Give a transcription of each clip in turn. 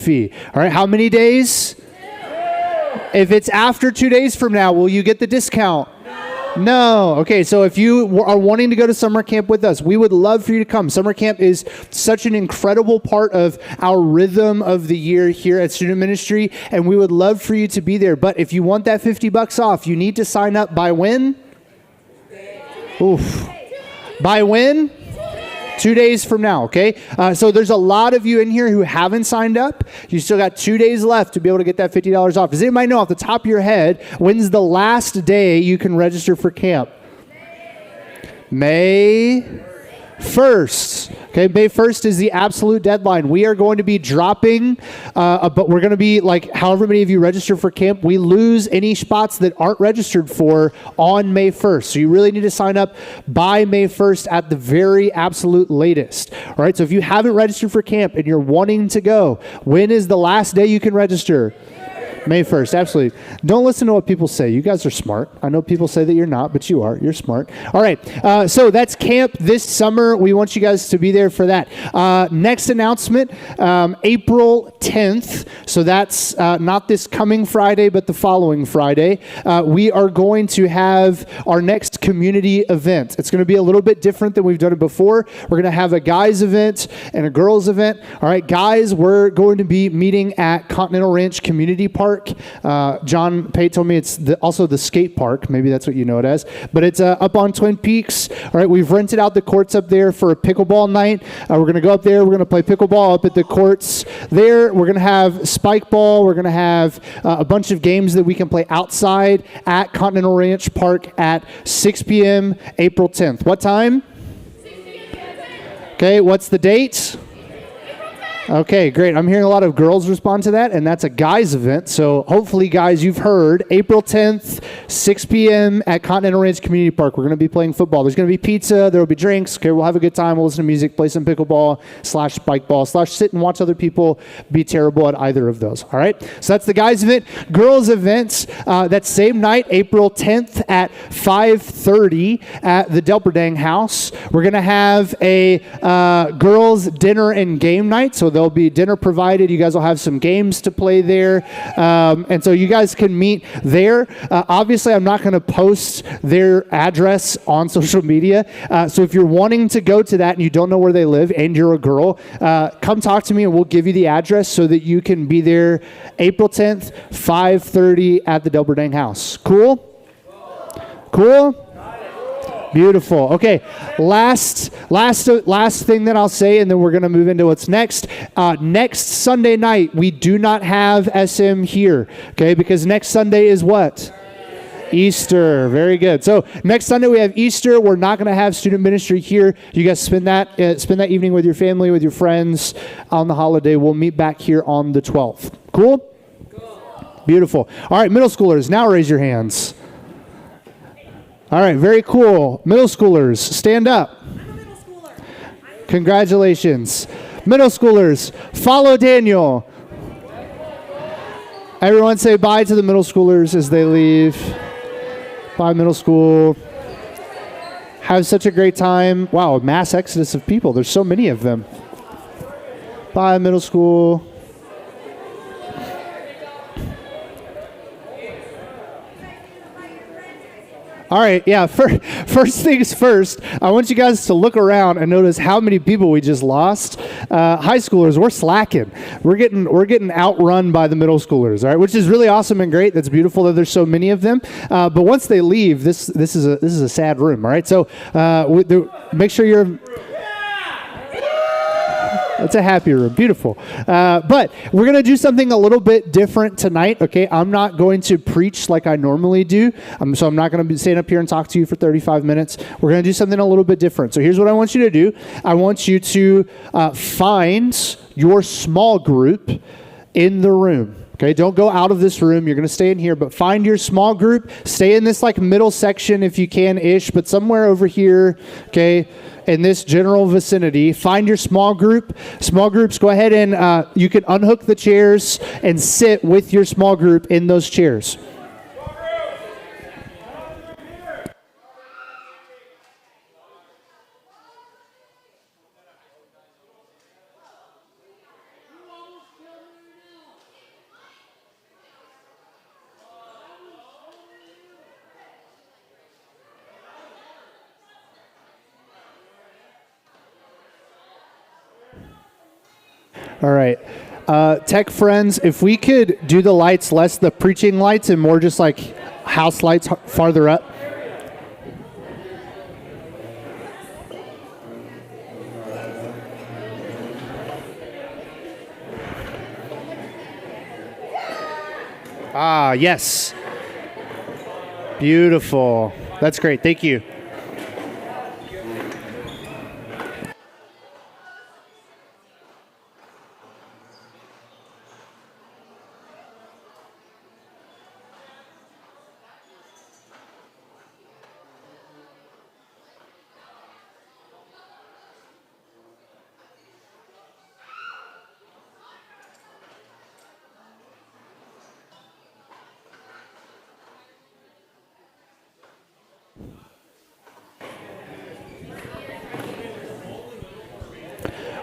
fee. All right, how many days? If it's after 2 days from now, will you get the discount? No. Okay, so if you are wanting to go to summer camp with us, we would love for you to come. Summer camp is such an incredible part of our rhythm of the year here at Student Ministry, and we would love for you to be there. But if you want that $50 off, you need to sign up by when? Oof. By when? 2 days from now, okay? So there's a lot of you in here who haven't signed up. You still got 2 days left to be able to get that $50 off. Does anybody know off the top of your head, when's the last day you can register for camp? May 1st. Okay, May 1st is the absolute deadline. We are going to be dropping, but we're going to be like, however many of you register for camp, we lose any spots that aren't registered for on May 1st. So you really need to sign up by May 1st at the very absolute latest. All right, so if you haven't registered for camp and you're wanting to go, when is the last day you can register? May 1st, absolutely. Don't listen to what people say. You guys are smart. I know people say that you're not, but you are. You're smart. All right, so that's camp this summer. We want you guys to be there for that. Next announcement, April 10th. So that's not this coming Friday, but the following Friday. We are going to have our next community event. It's going to be a little bit different than we've done it before. We're going to have a guys event and a girls event. All right, guys, we're going to be meeting at Continental Ranch Community Park. John Pate told me it's also the skate park. Maybe that's what you know it as. But it's up on Twin Peaks. All right, we've rented out the courts up there for a pickleball night. We're going to go up there. We're going to play pickleball up at the courts there. We're going to have spike ball. We're going to have a bunch of games that we can play outside at Continental Ranch Park at 6 p.m. April 10th. What time? 6 p.m. Okay, what's the date? Okay, great. I'm hearing a lot of girls respond to that, and that's a guys event. So hopefully, guys, you've heard April 10th, 6 p.m. at Continental Ranch Community Park. We're going to be playing football. There's going to be pizza. There will be drinks. Okay, we'll have a good time. We'll listen to music, play some pickleball / spike ball / sit and watch other people be terrible at either of those. All right? So that's the guys event. Girls events, that same night, April 10th at 5:30 at the Delperdang House. We're going to have a girls dinner and game night. So there'll be dinner provided. You guys will have some games to play there. And so you guys can meet there. Obviously, I'm not going to post their address on social media. So if you're wanting to go to that and you don't know where they live and you're a girl, come talk to me and we'll give you the address so that you can be there April 10th, 5:30 at the Delperdang House. Cool? Cool? Beautiful. Okay, last thing that I'll say, and then we're going to move into what's next. Next Sunday night, we do not have SM here, okay, because next Sunday is what? Easter. Very good. So next Sunday we have Easter. We're not going to have student ministry here. You guys spend that evening with your family, with your friends on the holiday. We'll meet back here on the 12th. Cool? Beautiful. All right, middle schoolers, now raise your hands. All right, very cool. Middle schoolers, stand up. I'm a middle schooler. Congratulations. Middle schoolers, follow Daniel. Everyone say bye to the middle schoolers as they leave. Bye, middle school. Have such a great time. Wow, a mass exodus of people. There's so many of them. Bye, middle school. All right, yeah, first things first, I want you guys to look around and notice how many people we just lost. High schoolers, we're slacking. We're getting outrun by the middle schoolers, all right, which is really awesome and great. That's beautiful that there's so many of them. But once they leave, this is a sad room, all right? So make sure you're... It's a happy room. Beautiful. But we're going to do something a little bit different tonight, okay? I'm not going to preach like I normally do, so I'm not going to be standing up here and talk to you for 35 minutes. We're going to do something a little bit different. So here's what I want you to do. I want you to find your small group in the room. Okay, don't go out of this room. You're going to stay in here, but find your small group. Stay in this like middle section if you can-ish, but somewhere over here, okay, in this general vicinity. Find your small group. Small groups, go ahead and you can unhook the chairs and sit with your small group in those chairs. All right. Tech friends, if we could do the lights less the preaching lights and more just like house lights farther up. Ah, yes. Beautiful. That's great. Thank you.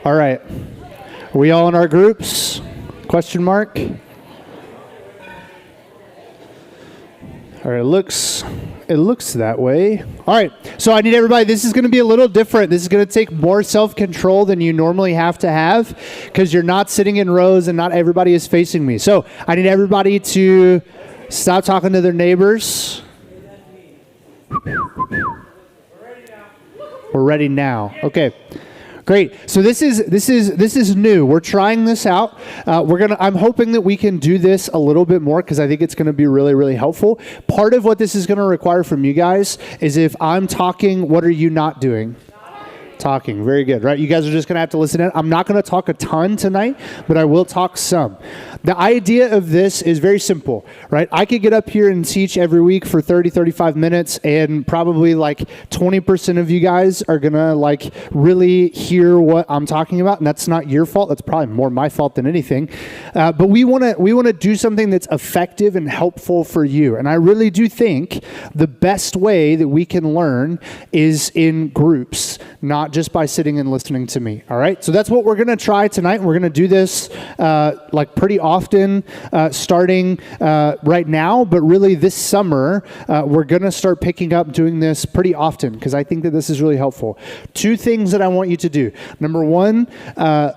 All right. Are we all in our groups? Question mark. All right, it looks that way. All right, so I need everybody, this is going to be a little different. This is going to take more self-control than you normally have to have because you're not sitting in rows and not everybody is facing me. So I need everybody to stop talking to their neighbors. We're ready now. Okay. Great. So this is new. We're trying this out. I'm hoping that we can do this a little bit more because I think it's going to be really, really helpful. Part of what this is going to require from you guys is if I'm talking, what are you not doing? Talking. Very good, right? You guys are just going to have to listen in. I'm not going to talk a ton tonight, but I will talk some. The idea of this is very simple, right? I could get up here and teach every week for 30, 35 minutes, and probably like 20% of you guys are going to like really hear what I'm talking about, and that's not your fault. That's probably more my fault than anything. But we want to do something that's effective and helpful for you. And I really do think the best way that we can learn is in groups, not just by sitting and listening to me. All right. So that's what we're going to try tonight. And we're going to do this like pretty often starting right now. But really this summer, we're going to start picking up doing this pretty often because I think that this is really helpful. 2 things that I want you to do. Number 1,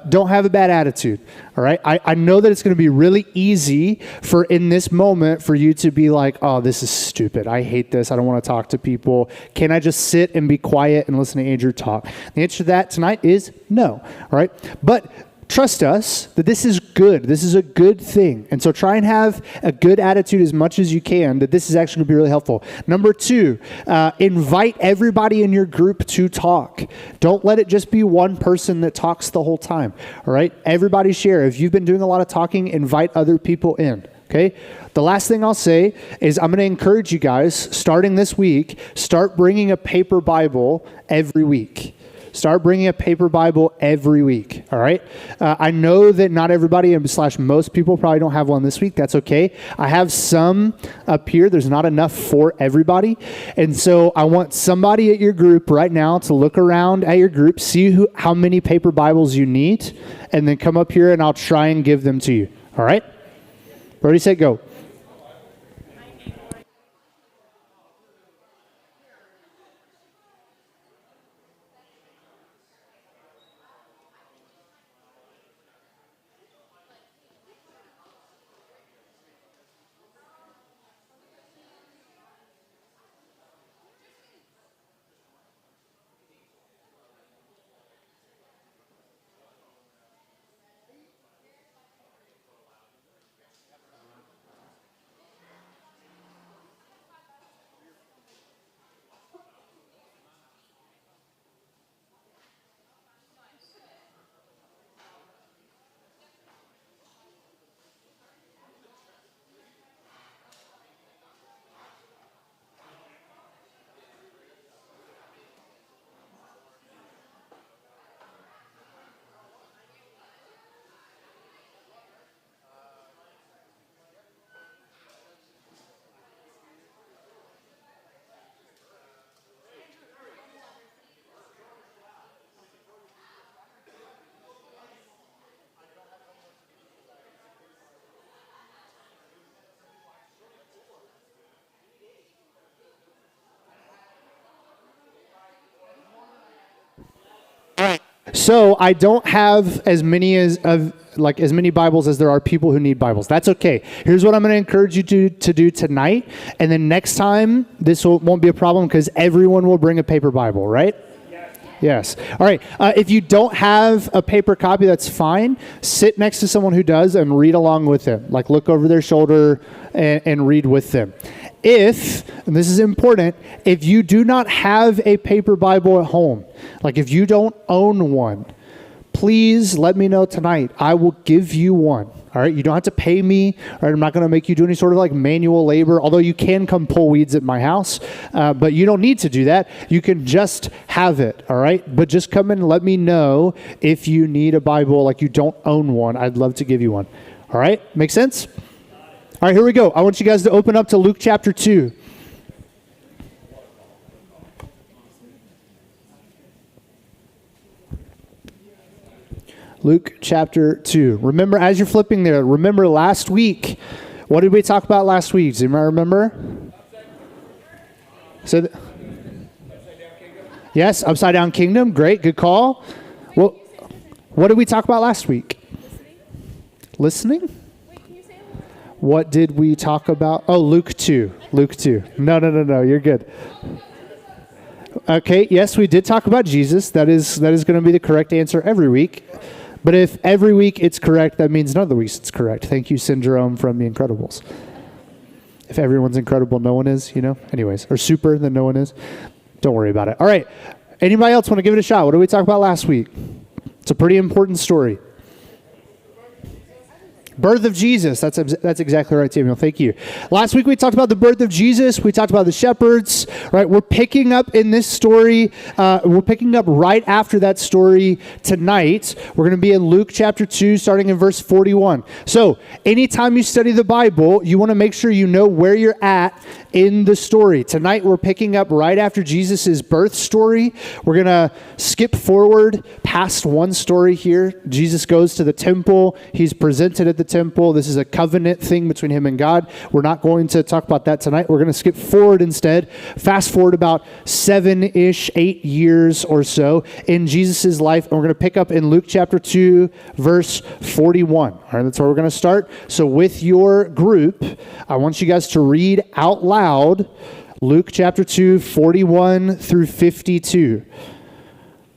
don't have a bad attitude. All right. I know that it's going to be really easy for in this moment for you to be like, oh, this is stupid. I hate this. I don't want to talk to people. Can I just sit and be quiet and listen to Andrew talk? The answer to that tonight is no. All right. But trust us that this is good. This is a good thing. And so try and have a good attitude as much as you can, that this is actually going to be really helpful. Number 2, invite everybody in your group to talk. Don't let it just be one person that talks the whole time. All right. Everybody share. If you've been doing a lot of talking, invite other people in. Okay. The last thing I'll say is I'm going to encourage you guys, starting this week, start bringing a paper Bible every week. Start bringing a paper Bible every week, all right? I know that not everybody / most people probably don't have one this week. That's okay. I have some up here. There's not enough for everybody. And so I want somebody at your group right now to look around at your group, see how many paper Bibles you need, and then come up here and I'll try and give them to you, all right? Ready, set, go. So I don't have as many as many Bibles as there are people who need Bibles. That's okay. Here's what I'm going to encourage you to do tonight, and then next time this won't be a problem because everyone will bring a paper Bible, right? Yes. All right. If you don't have a paper copy, that's fine. Sit next to someone who does and read along with them. Like look over their shoulder and read with them. And this is important, if you do not have a paper Bible at home, like if you don't own one, please let me know tonight. I will give you one. All right. You don't have to pay me. All right. I'm not going to make you do any sort of like manual labor, although you can come pull weeds at my house. But you don't need to do that. You can just have it. All right. But just come in and let me know if you need a Bible, like you don't own one. I'd love to give you one. All right. Make sense? All right. Here we go. I want you guys to open up to Luke chapter 2. Luke chapter 2. Remember, as you're flipping there, remember last week, what did we talk about last week? Does anybody remember? Yes, upside down kingdom. Great, good call. Well, what did we talk about last week? Listening? What did we talk about? Oh, Luke 2. Luke 2. No, you're good. Okay, yes, we did talk about Jesus. That is going to be the correct answer every week. But if every week it's correct, that means none of the weeks it's correct. Thank you, Syndrome from The Incredibles. If everyone's incredible, no one is, Anyways, or super, then no one is. Don't worry about it. All right. Anybody else want to give it a shot? What did we talk about last week? It's a pretty important story. Birth of Jesus. That's exactly right, Samuel. Thank you. Last week we talked about the birth of Jesus. We talked about the shepherds. Right. We're picking up in this story. We're picking up right after that story tonight. We're going to be in Luke chapter 2, starting in verse 41. So anytime you study the Bible, you want to make sure you know where you're at in the story. Tonight we're picking up right after Jesus' birth story. We're going to skip forward past one story here. Jesus goes to the temple. He's presented at the temple. This is a covenant thing between him and God. We're not going to talk about that tonight. We're going to skip forward instead. Fast forward about 8 years or so in Jesus' life. And we're going to pick up in Luke chapter 2, verse 41. All right, that's where we're going to start. So with your group, I want you guys to read out loud Luke chapter 2, 41 through 52.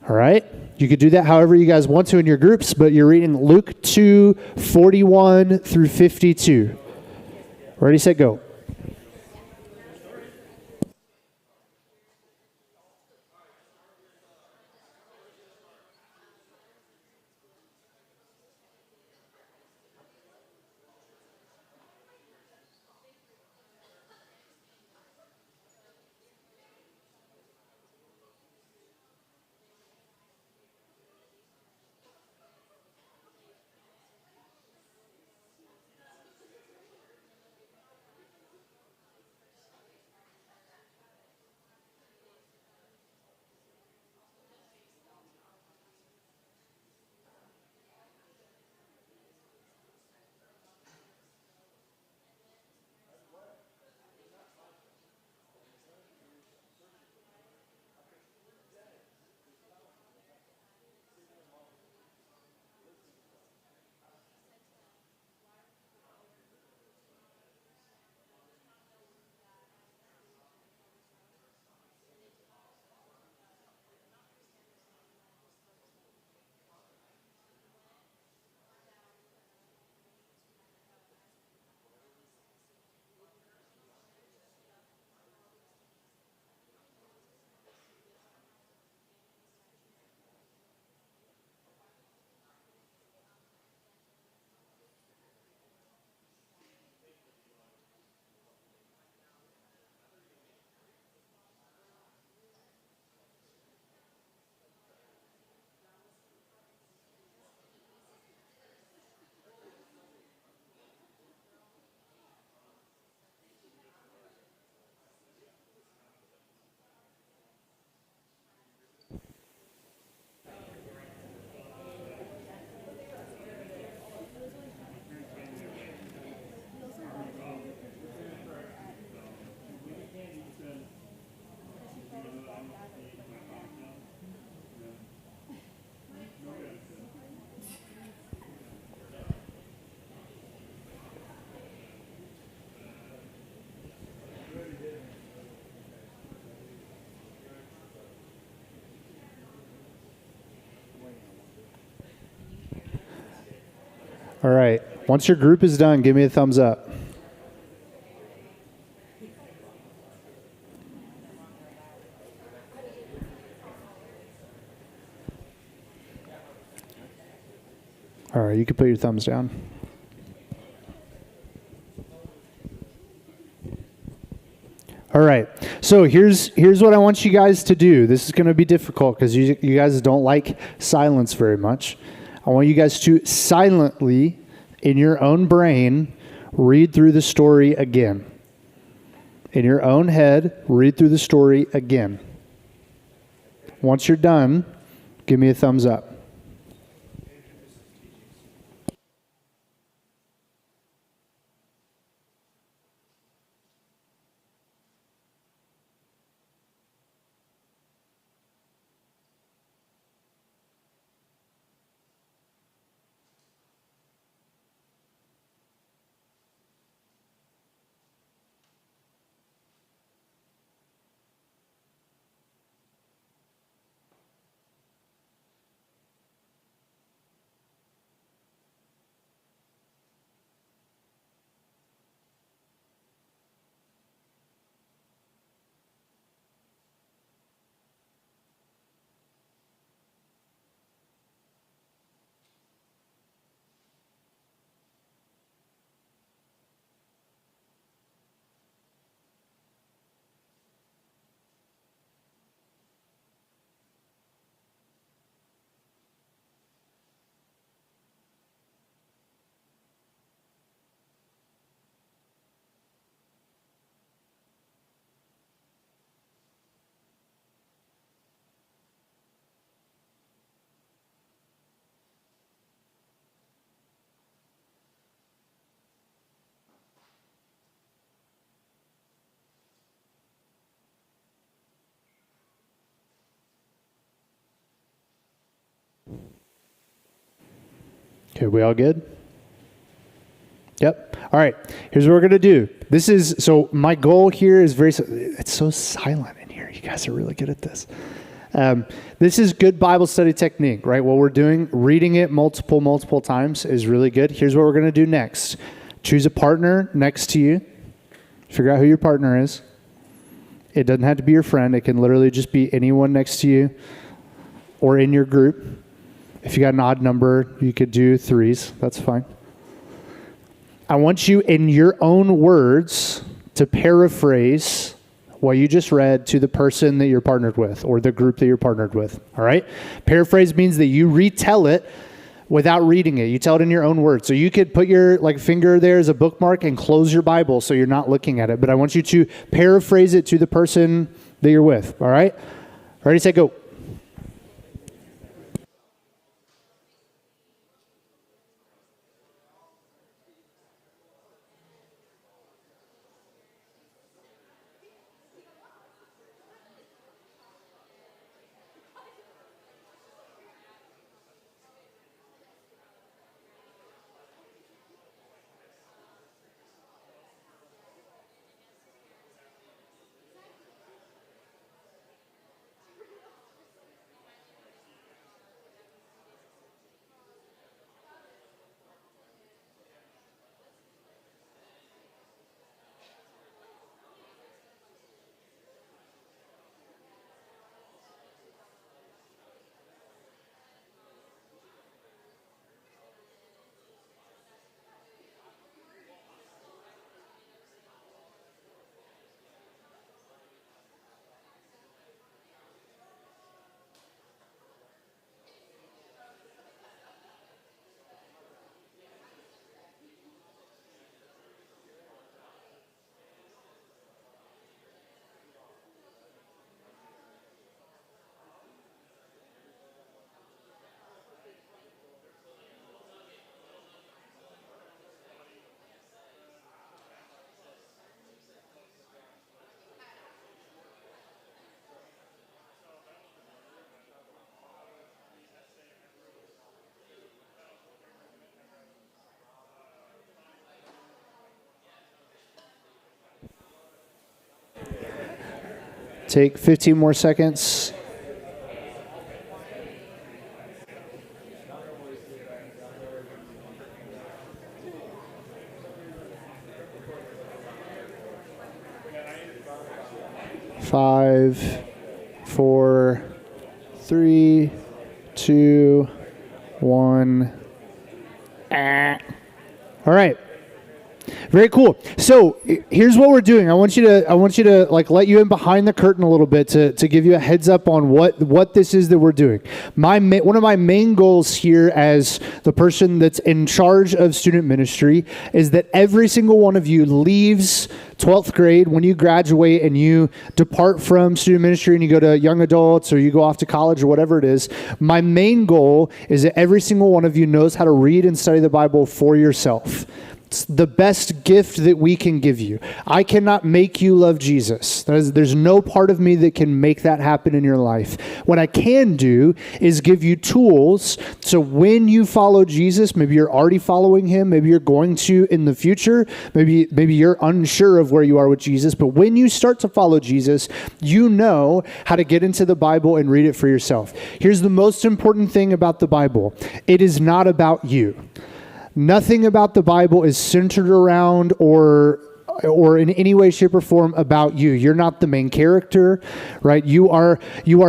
All right? You could do that however you guys want to in your groups, but you're reading Luke 2, 41 through 52. Ready, set, go. All right. Once your group is done, give me a thumbs up. All right, you can put your thumbs down. All right, so here's what I want you guys to do. This is going to be difficult because you guys don't like silence very much. I want you guys to silently, in your own brain, read through the story again. In your own head, read through the story again. Once you're done, give me a thumbs up. Okay, we all good? Yep. All right, here's what we're going to do. So my goal here is it's so silent in here. You guys are really good at this. This is good Bible study technique, right? What we're doing, reading it multiple times is really good. Here's what we're going to do next. Choose a partner next to you. Figure out who your partner is. It doesn't have to be your friend. It can literally just be anyone next to you or in your group. If you got an odd number, you could do threes. That's fine. I want you, in your own words, to paraphrase what you just read to the person that you're partnered with or the group that you're partnered with. All right? Paraphrase means that you retell it without reading it. You tell it in your own words. So you could put your finger there as a bookmark and close your Bible so you're not looking at it. But I want you to paraphrase it to the person that you're with. All right? Ready, set, go. Take 15 more seconds. 5, 4, 3, 2, 1. All right. Very cool. So here's what we're doing. I want you to like let you in behind the curtain a little bit to give you a heads up on what this is that we're doing. One of my main goals here as the person that's in charge of student ministry is that every single one of you leaves 12th grade when you graduate and you depart from student ministry and you go to young adults or you go off to college or whatever it is. My main goal is that every single one of you knows how to read and study the Bible for yourself. It's the best gift that we can give you. I cannot make you love Jesus. There's no part of me that can make that happen in your life. What I can do is give you tools so when you follow Jesus, maybe you're already following him, maybe you're going to in the future, maybe you're unsure of where you are with Jesus, but when you start to follow Jesus, you know how to get into the Bible and read it for yourself. Here's the most important thing about the Bible. It is not about you. Nothing about the Bible is centered around or in any way, shape, or form about you. You're not the main character, right? You are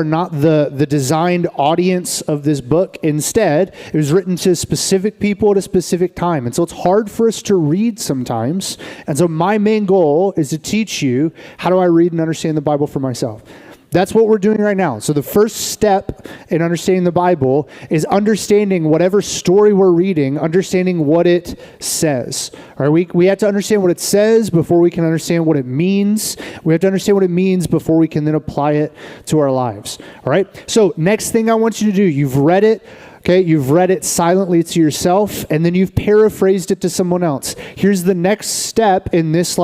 not the designed audience of this book. Instead, it was written to specific people at a specific time. And so it's hard for us to read sometimes. And so my main goal is to teach you how do I read and understand the Bible for myself. That's what we're doing right now. So the first step in understanding the Bible is understanding whatever story we're reading, understanding what it says. All right, we have to understand what it says before we can understand what it means. We have to understand what it means before we can then apply it to our lives. All right, so next thing I want you to do, you've read it. Okay, you've read it silently to yourself, and then you've paraphrased it to someone else. Here's the next step in this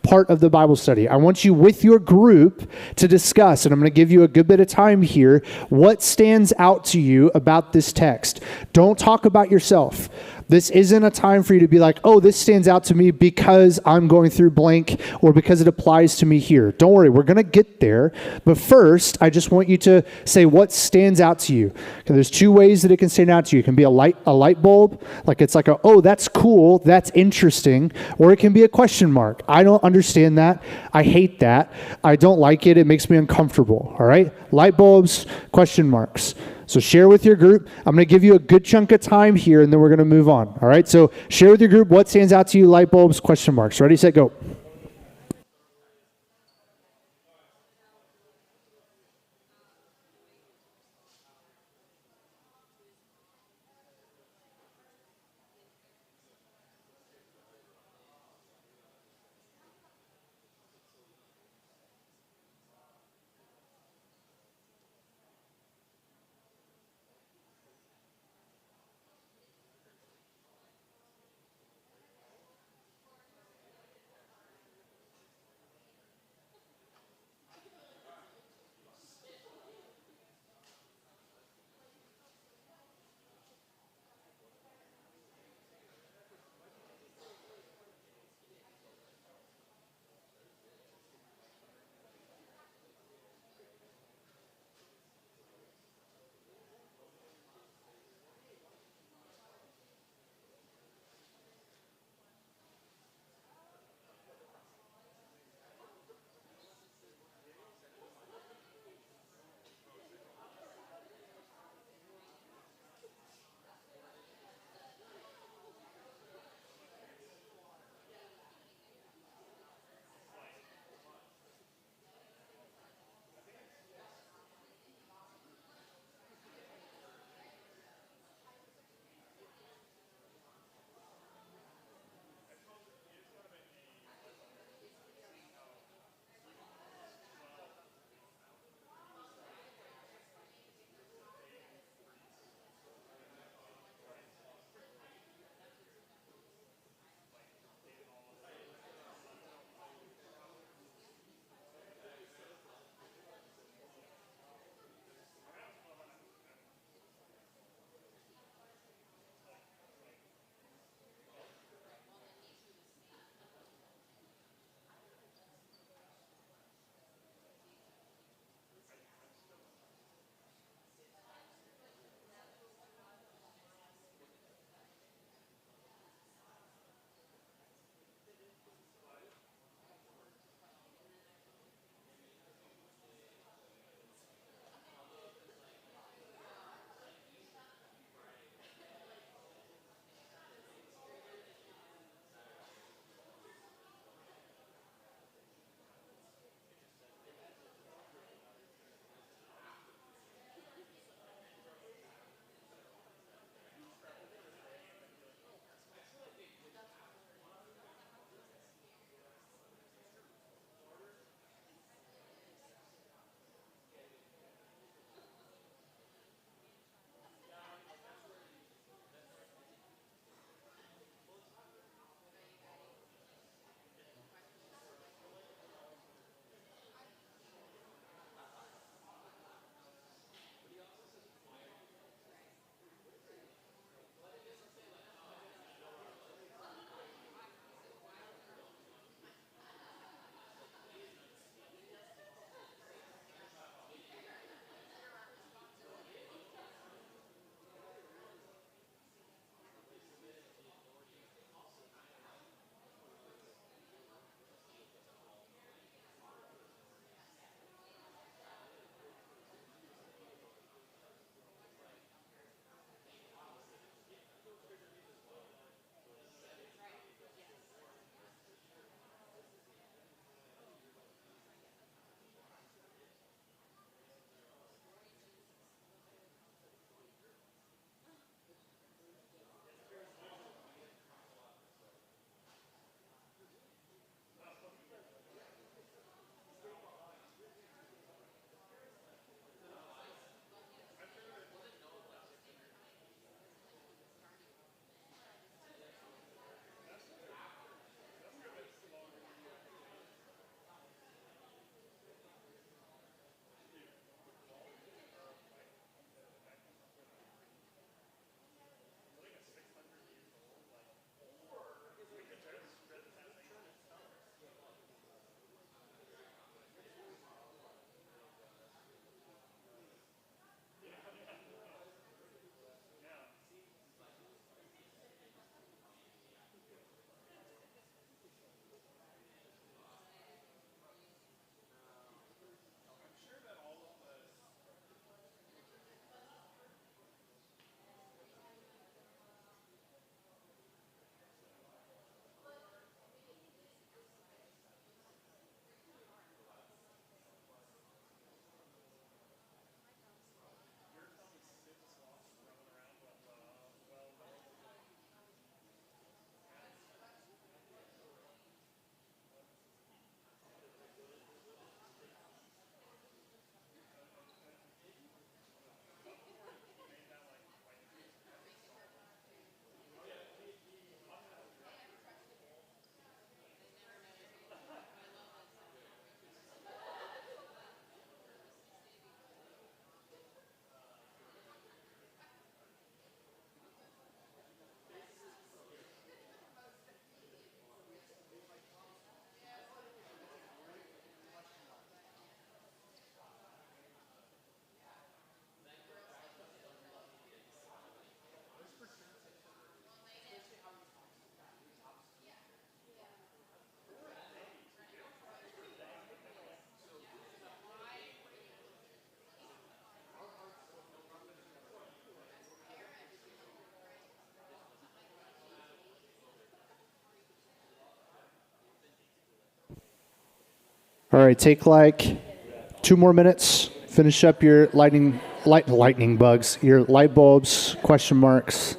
part of the Bible study. I want you with your group to discuss, and I'm going to give you a good bit of time here, what stands out to you about this text. Don't talk about yourself. This isn't a time for you to be like, oh, this stands out to me because I'm going through blank or because it applies to me here. Don't worry, we're going to get there. But first, I just want you to say what stands out to you. Okay, there's two ways that it can stand out to you. It can be a light bulb, like it's like oh, that's cool, that's interesting. Or it can be a question mark. I don't understand that. I hate that. I don't like it. It makes me uncomfortable. All right? Light bulbs, question marks. So share with your group. I'm going to give you a good chunk of time here, and then we're going to move on. All right? So share with your group what stands out to you, light bulbs, question marks. Ready, set, go. All right, take like 2 more minutes. Finish up your lightning bugs, your light bulbs, question marks.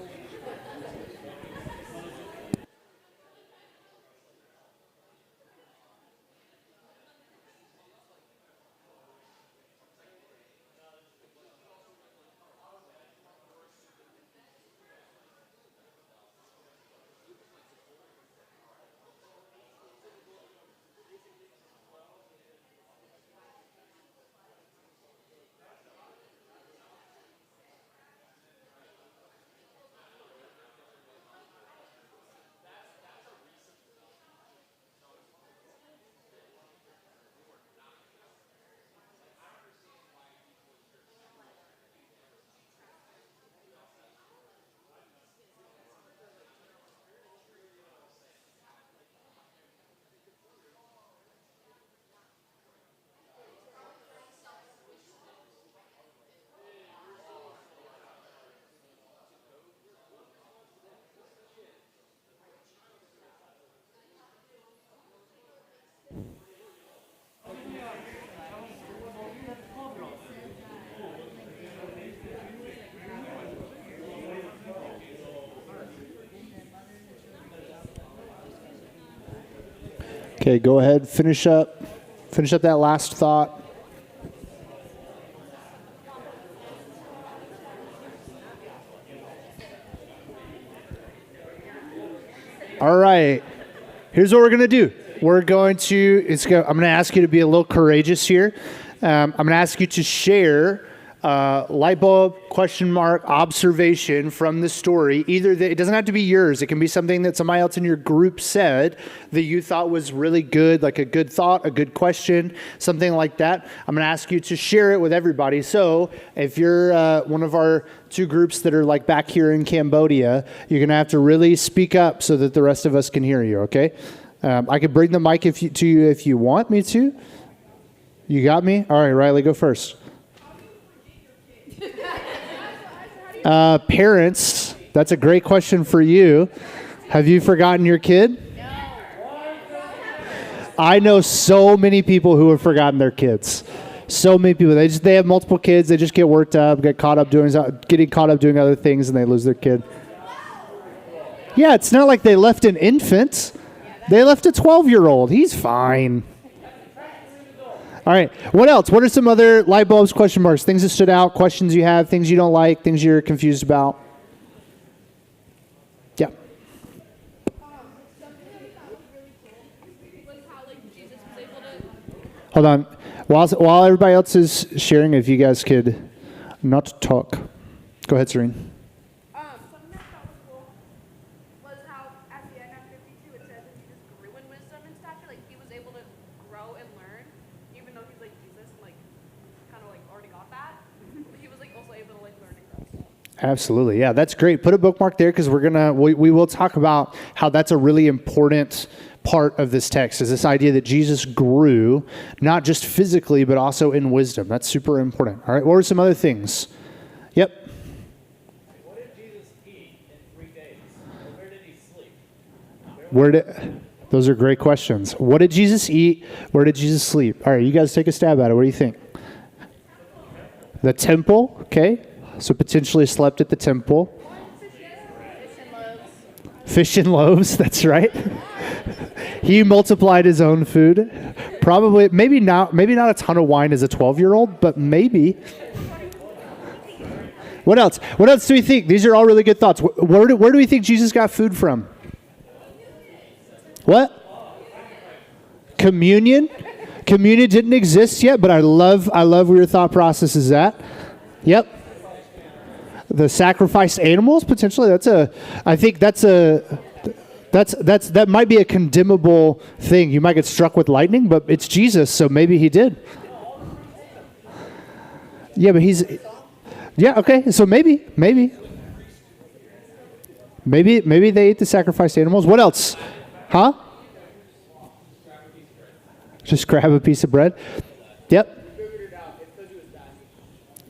Okay, go ahead, finish up that last thought. All right, here's what we're going to do. I'm going to ask you to be a little courageous here. I'm going to ask you to share light bulb, question mark, observation from the story. It doesn't have to be yours. It can be something that somebody else in your group said that you thought was really good, like a good thought, a good question, something like that. I'm going to ask you to share it with everybody. So if you're one of our 2 groups that are like back here in Cambodia, you're going to have to really speak up so that the rest of us can hear you, okay? I could bring the mic to you if you want me to. You got me? All right, Riley, go first. Parents, that's a great question for you. Have you forgotten your kid? No. I know so many people who have forgotten their kids. So many people. They have multiple kids. They just get worked up, getting caught up doing other things, and they lose their kid. Yeah, it's not like they left an infant. They left a 12-year-old. He's fine. All right. What else? What are some other light bulbs, question marks, things that stood out, questions you have, things you don't like, things you're confused about? Yeah. Hold on. While everybody else is sharing, if you guys could not talk. Go ahead, Serene. Something that I thought was cool was how at the end of 52 it says that Jesus grew in wisdom and stature. Like he was able to grow and learn, even though he's like Jesus and like kind of like already got that. But he was like also able to like learn and grow. Absolutely. Yeah, that's great. Put a bookmark there because we will talk about how that's a really important part of this text, is this idea that Jesus grew, not just physically, but also in wisdom. That's super important. All right, what were some other things? Yep. What did Jesus eat in 3 days? Or where did he sleep? Those are great questions. What did Jesus eat? Where did Jesus sleep? All right, you guys take a stab at it. What do you think? The temple, okay. So potentially slept at the temple. Fish and loaves, that's right. He multiplied his own food. Probably, maybe not a ton of wine as a 12-year-old, but maybe. What else? What else do we think? These are all really good thoughts. Where do we think Jesus got food from? What? Communion? Communion didn't exist yet, but I love where your thought process is at. Yep. The sacrificed animals, potentially. That might be a condemnable thing. You might get struck with lightning, but it's Jesus, so maybe he did. Yeah, but okay, so maybe they ate the sacrificed animals. What else? Huh? Just grab a piece of bread. Yep.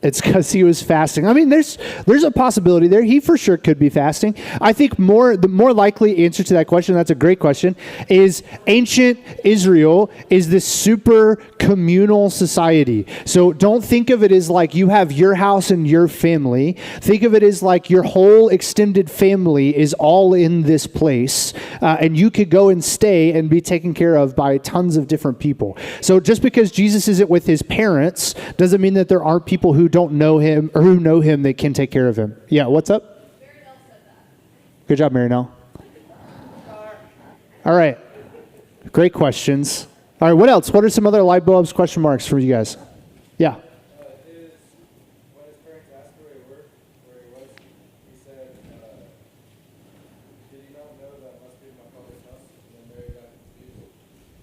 It's because he was fasting. I mean, there's a possibility there. He for sure could be fasting. I think the more likely answer to that question, that's a great question, is ancient Israel is this super communal society. So don't think of it as like you have your house and your family. Think of it as like your whole extended family is all in this place, and you could go and stay and be taken care of by tons of different people. So just because Jesus isn't with his parents doesn't mean that there aren't people who don't know him or who know him that can take care of him. Yeah, what's up? Good job, Marinelle. All right. Great questions. All right, what else? What are some other light bulbs, question marks for you guys? Yeah. Is when his parents asked where he worked, where he was, he said, did he not know that must be my father's house? And then Mary got confused,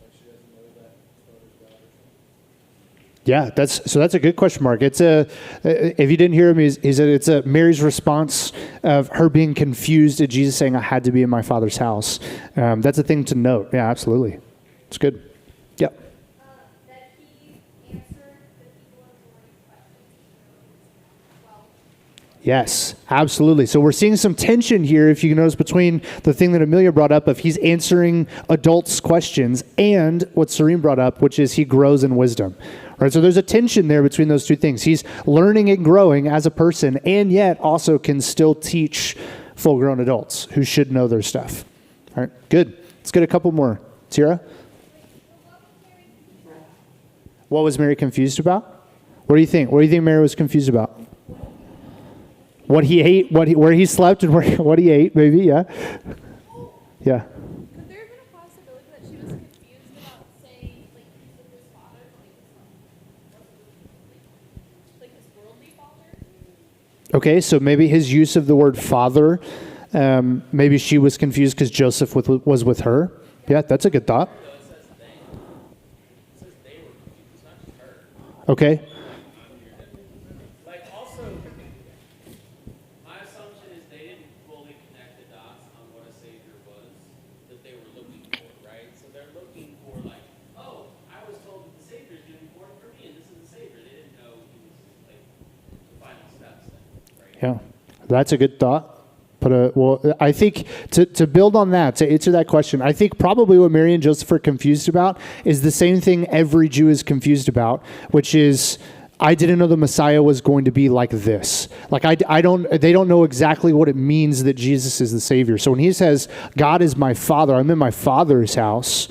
like she doesn't know that his father's God or something. Yeah, that's a good question mark. It's if you didn't hear him, he said it's Mary's response of her being confused at Jesus saying, I had to be in my father's house. That's a thing to note. Yeah, absolutely. It's good. Yep. That he answered the people of the right questions. Well, Yes, absolutely. So we're seeing some tension here, if you can notice, between the thing that Amelia brought up of he's answering adults' questions and what Serene brought up, which is he grows in wisdom. Right? So there's a tension there between those two things. He's learning and growing as a person and yet also can still teach full-grown adults who should know their stuff. All right, good. Let's get a couple more. Tira? What was Mary confused about? What do you think? What do you think Mary was confused about? What he ate, where he slept, and what he ate, maybe, yeah. Yeah. could there have been a possibility that she was confused about saying, like, he's with his father, like his worldly father? Okay, so maybe his use of the word father, maybe she was confused because Joseph was with her. Yeah, that's a good thought. Okay. Like also, my assumption is they didn't fully connect the dots on what a savior was that they were looking for, right? So they're looking for like, oh, I was told that the savior is going to be born for me, and this is the savior. They didn't know he was like the final steps, then, right? Yeah, that's a good thought. I think to build on that, to answer that question, I think probably what Mary and Joseph are confused about is the same thing every Jew is confused about, which is, I didn't know the Messiah was going to be like this. Like they don't know exactly what it means that Jesus is the Savior. So when he says, God is my Father, I'm in my Father's house,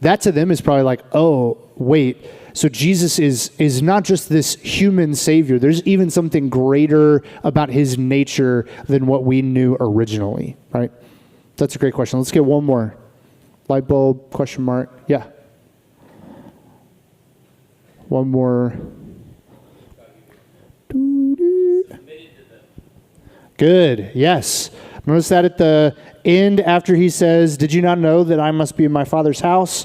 that to them is probably like, oh, wait. So Jesus is not just this human Savior. There's even something greater about his nature than what we knew originally, right? That's a great question. Let's get one more. Light bulb, question mark. Yeah. One more. Good. Yes. Notice that at the end after he says, did you not know that I must be in my Father's house?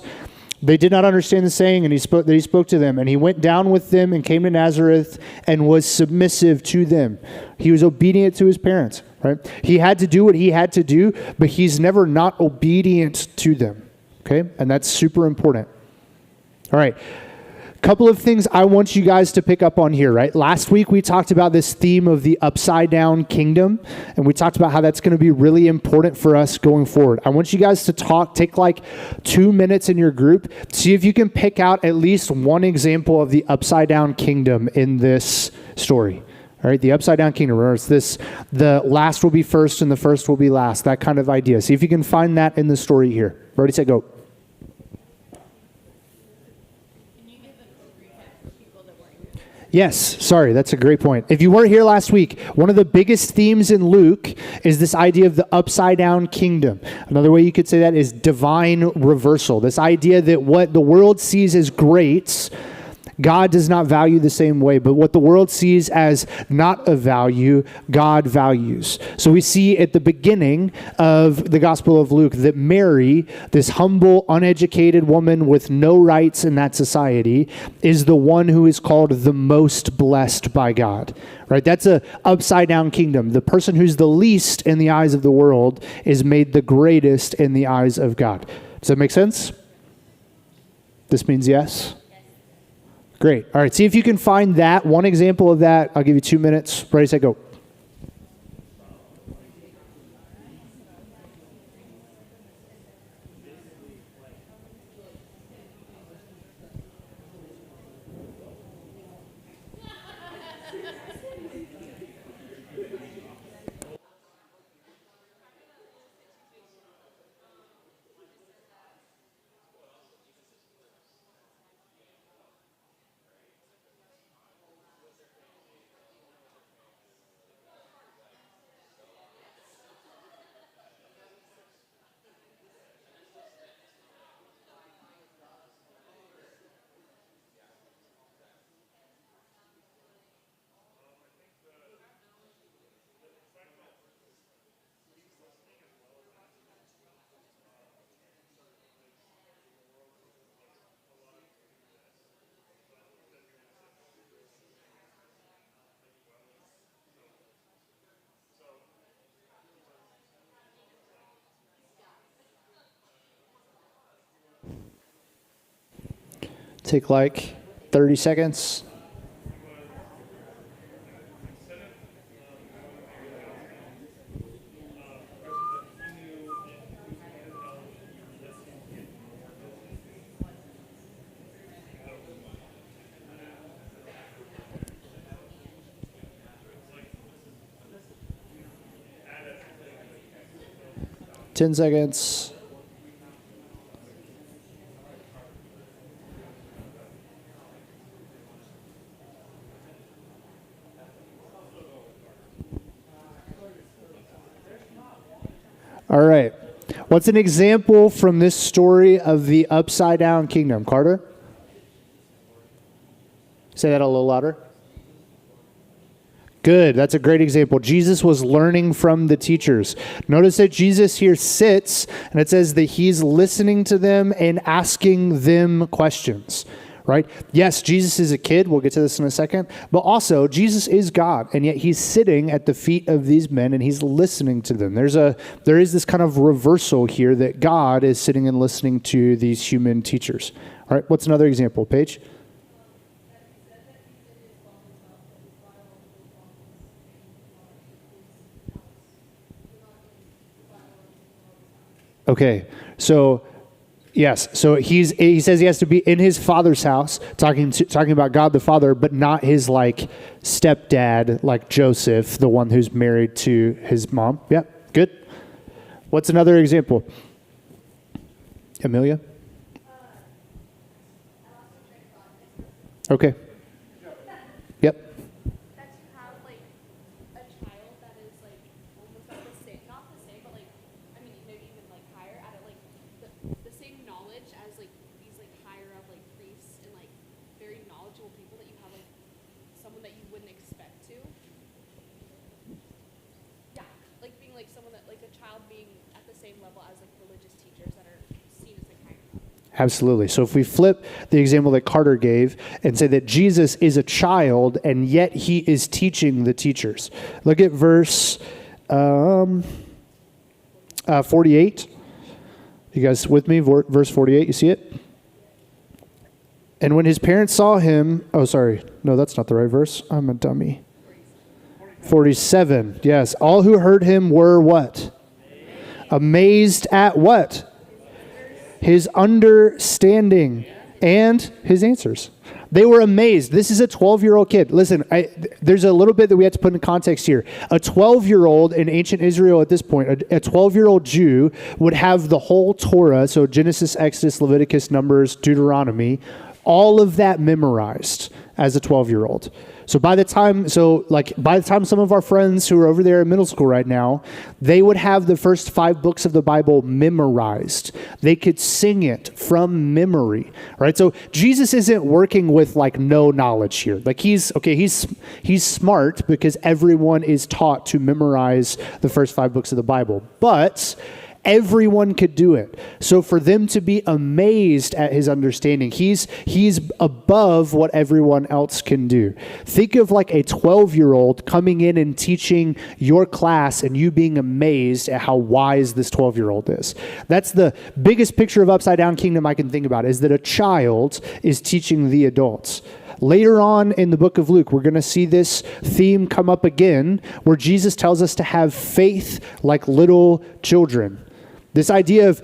They did not understand the saying, and he spoke to them. And he went down with them and came to Nazareth and was submissive to them. He was obedient to his parents, right? He had to do what he had to do, but he's never not obedient to them, okay? And that's super important. All right. Couple of things I want you guys to pick up on here, right? Last week we talked about this theme of the upside down kingdom, and we talked about how that's going to be really important for us going forward. I want you guys to take like 2 minutes in your group, see if you can pick out at least one example of the upside down kingdom in this story. All right, the upside down kingdom, where it's this, the last will be first and the first will be last, that kind of idea. See if you can find that in the story here. Ready, set, go. Yes, sorry, that's a great point. If you weren't here last week, one of the biggest themes in Luke is this idea of the upside down kingdom. Another way you could say that is divine reversal. This idea that what the world sees as great, God does not value the same way, but what the world sees as not of value, God values. So we see at the beginning of the Gospel of Luke that Mary, this humble, uneducated woman with no rights in that society, is the one who is called the most blessed by God. Right? That's a upside down kingdom. The person who's the least in the eyes of the world is made the greatest in the eyes of God. Does that make sense? This means yes? Great. All right, see if you can find that, one example of that. I'll give you 2 minutes. Ready, set, go. Take like 30 seconds. Ten seconds. All right. What's an example from this story of the upside down kingdom? Carter? Say that a little louder. Good. That's a great example. Jesus was learning from the teachers. Notice that Jesus here sits, and it says that he's listening to them and asking them questions. Right? Yes, Jesus is a kid. We'll get to this in a second. But also, Jesus is God, and yet he's sitting at the feet of these men, and he's listening to them. There is this kind of reversal here that God is sitting and listening to these human teachers. All right, what's another example, Paige? Okay, so yes, so he says he has to be in his father's house, talking about God the Father, but not his like stepdad, like Joseph, the one who's married to his mom. Yeah, good. What's another example? Amelia? Okay. Yep. That you have like a child that is like almost like the same, not the same, but like I mean maybe even like higher at it, like the same knowledge as like these like higher up like priests and like very knowledgeable people that you have like someone that you wouldn't expect to. Yeah, like being like someone that like a child being at the same level as like religious teachers that are seen as like higher up. Absolutely. So if we flip the example that Carter gave and say that Jesus is a child and yet he is teaching the teachers. Look at verse 48. You guys with me? Verse 48, you see it? And when his parents saw him, oh, sorry. No, that's not the right verse. I'm a dummy. 47. Yes. All who heard him were what? Amazed at what? His understanding and his answers. They were amazed. This is a 12-year-old kid. Listen, there's a little bit that we have to put in context here. A 12-year-old in ancient Israel at this point, a 12-year-old Jew would have the whole Torah, so Genesis, Exodus, Leviticus, Numbers, Deuteronomy, all of that memorized as a 12-year-old. So by the time some of our friends who are over there in middle school right now, they would have the first 5 books of the Bible memorized. They could sing it from memory, right? So Jesus isn't working with like no knowledge here. Like he's smart because everyone is taught to memorize the first 5 books of the Bible, but everyone could do it. So for them to be amazed at his understanding, he's above what everyone else can do. Think of like a 12-year-old coming in and teaching your class and you being amazed at how wise this 12-year-old is. That's the biggest picture of upside down kingdom I can think about, is that a child is teaching the adults. Later on in the book of Luke, we're going to see this theme come up again, where Jesus tells us to have faith like little children. This idea of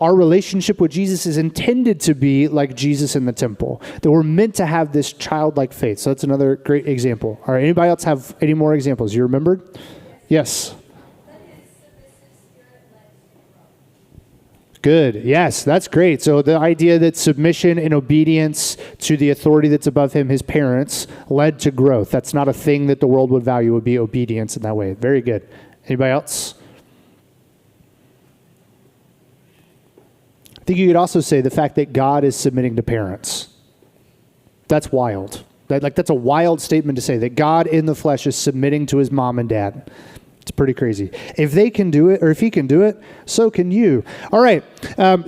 our relationship with Jesus is intended to be like Jesus in the temple, that we're meant to have this childlike faith. So that's another great example. All right, anybody else have any more examples? You remembered? Yes. Good. Yes, that's great. So the idea that submission and obedience to the authority that's above him, his parents, led to growth. That's not a thing that the world would value, would be obedience in that way. Very good. Anybody else? I think you could also say the fact that God is submitting to parents. That's wild. That's a wild statement to say, that God in the flesh is submitting to his mom and dad. It's pretty crazy. If they can do it, or if he can do it, so can you. All right.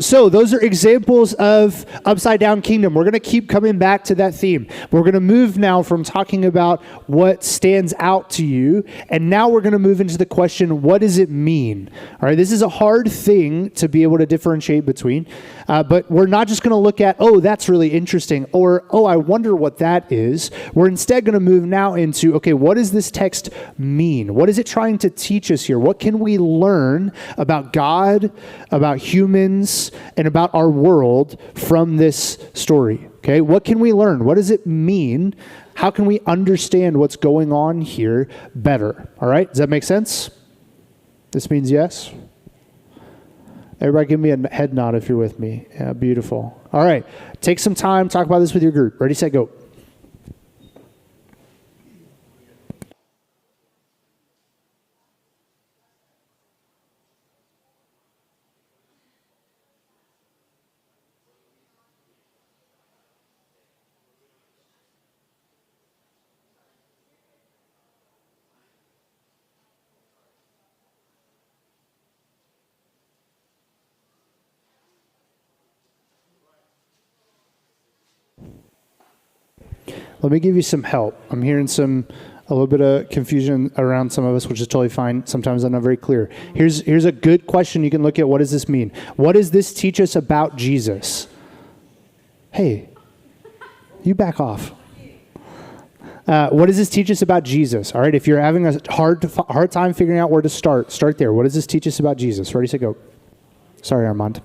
So those are examples of upside down kingdom. We're going to keep coming back to that theme. We're going to move now from talking about what stands out to you, and now we're going to move into the question, what does it mean? All right. This is a hard thing to be able to differentiate between, but we're not just going to look at, oh, that's really interesting, or, oh, I wonder what that is. We're instead going to move now into, okay, what does this text mean? What is it trying to teach us here? What can we learn about God, about humans, and about our world from this story? Okay, what can we learn? What does it mean? How can we understand what's going on here better? All right, does that make sense? This means yes? Everybody give me a head nod if you're with me. Yeah, beautiful. All right, take some time, talk about this with your group. Ready, set, go. Let me give you some help. I'm hearing a little bit of confusion around some of us, which is totally fine. Sometimes I'm not very clear. Here's a good question you can look at. What does this mean? What does this teach us about Jesus? Hey, you back off. What does this teach us about Jesus? All right, if you're having a hard time figuring out where to start there. What does this teach us about Jesus? Ready, set, go. Sorry, Armand.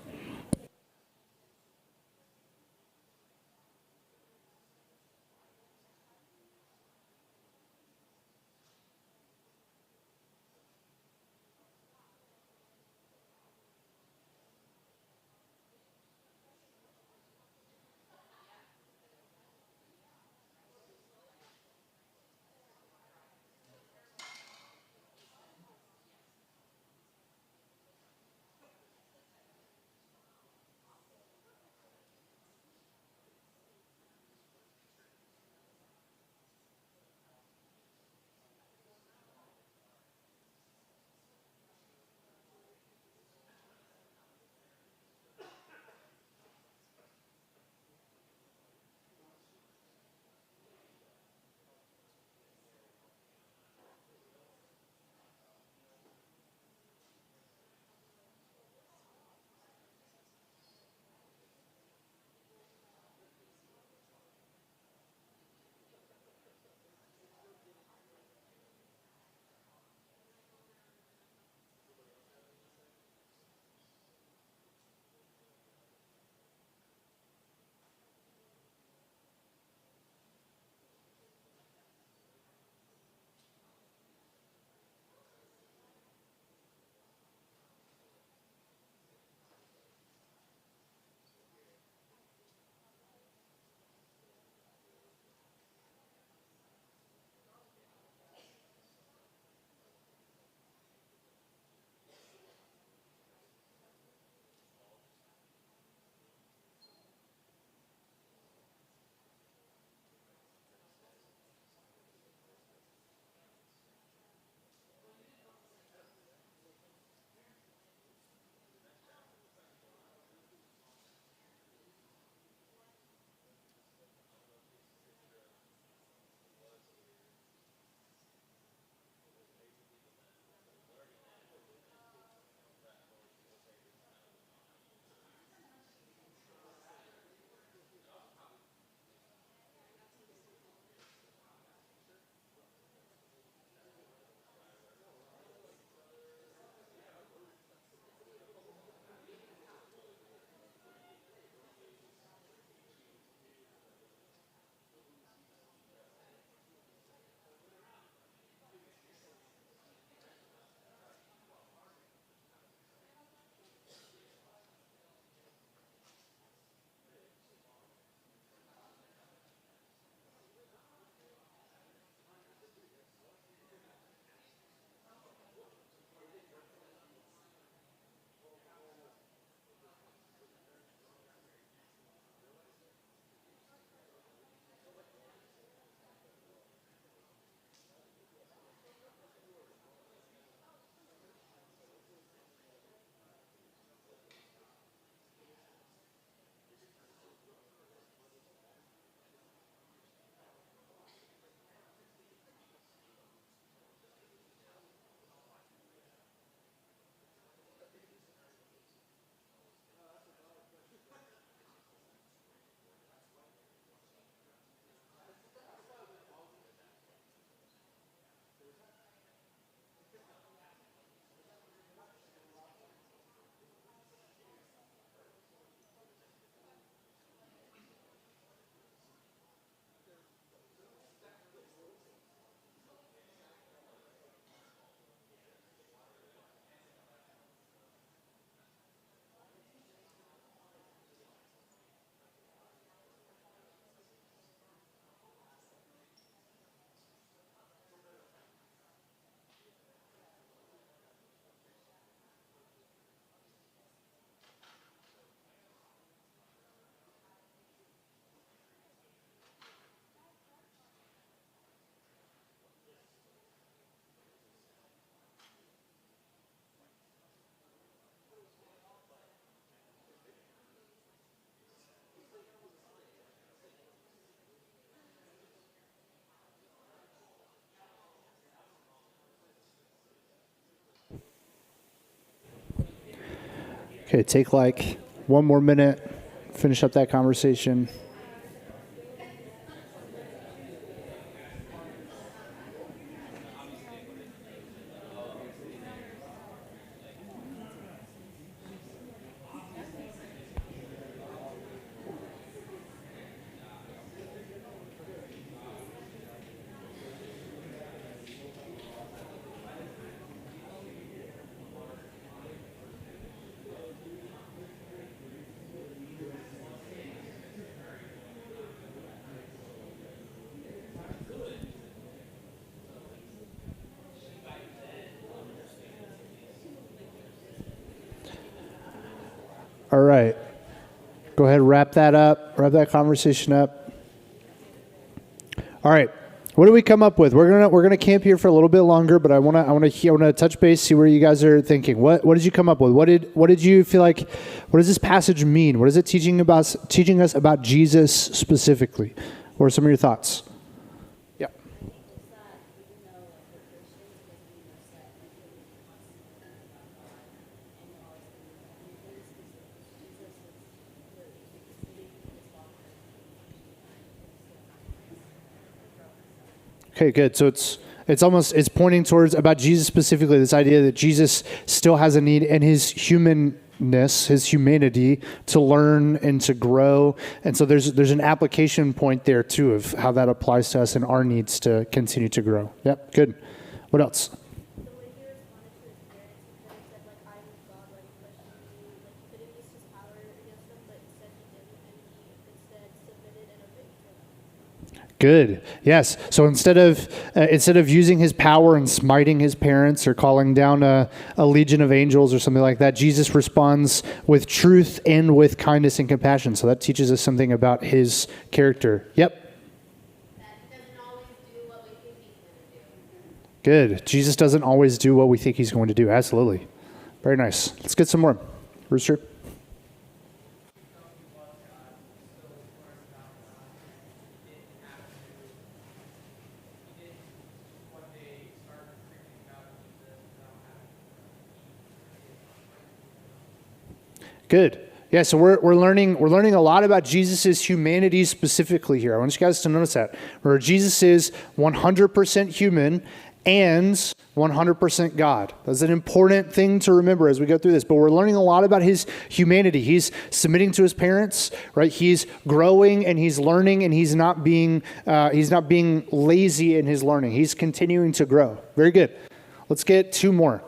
Okay, take like one more minute, finish up that conversation. All right. Go ahead, wrap that conversation up. All right. What do we come up with? We're gonna camp here for a little bit longer, but I wanna touch base, see where you guys are thinking. What did you come up with? What did you feel like? What does this passage mean? What is it teaching us about Jesus specifically? What are some of your thoughts? Yeah. Okay, good. So it's pointing towards about Jesus specifically, this idea that Jesus still has a need in his humanness, his humanity, to learn and to grow. And so there's an application point there too of how that applies to us and our needs to continue to grow. Yep, good. What else? The way he responded to his parents, he could have said, like, I was God, like, questioning me, like, he could have used his power against them, but instead he didn't, and he instead submitted and obeyed to them. Good. Yes. So instead of using his power and smiting his parents or calling down a legion of angels or something like that, Jesus responds with truth and with kindness and compassion. So that teaches us something about his character. Yep. That he doesn't always do what we think he's going to do. Good. Jesus doesn't always do what we think he's going to do. Absolutely. Very nice. Let's get some more. Rooster. Good. Yeah, so we're learning a lot about Jesus' humanity specifically here. I want you guys to notice that. Where Jesus is 100% human and 100% God. That's an important thing to remember as we go through this. But we're learning a lot about his humanity. He's submitting to his parents, right? He's growing and he's learning, and he's not being lazy in his learning. He's continuing to grow. Very good. Let's get two more.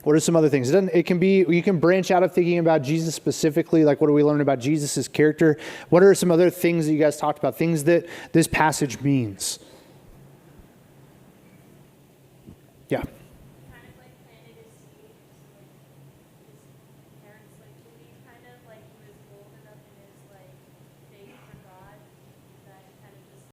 What are some other things? It can be, you can branch out of thinking about Jesus specifically, like what do we learn about Jesus' character? What are some other things that you guys talked about, things that this passage means? Yeah.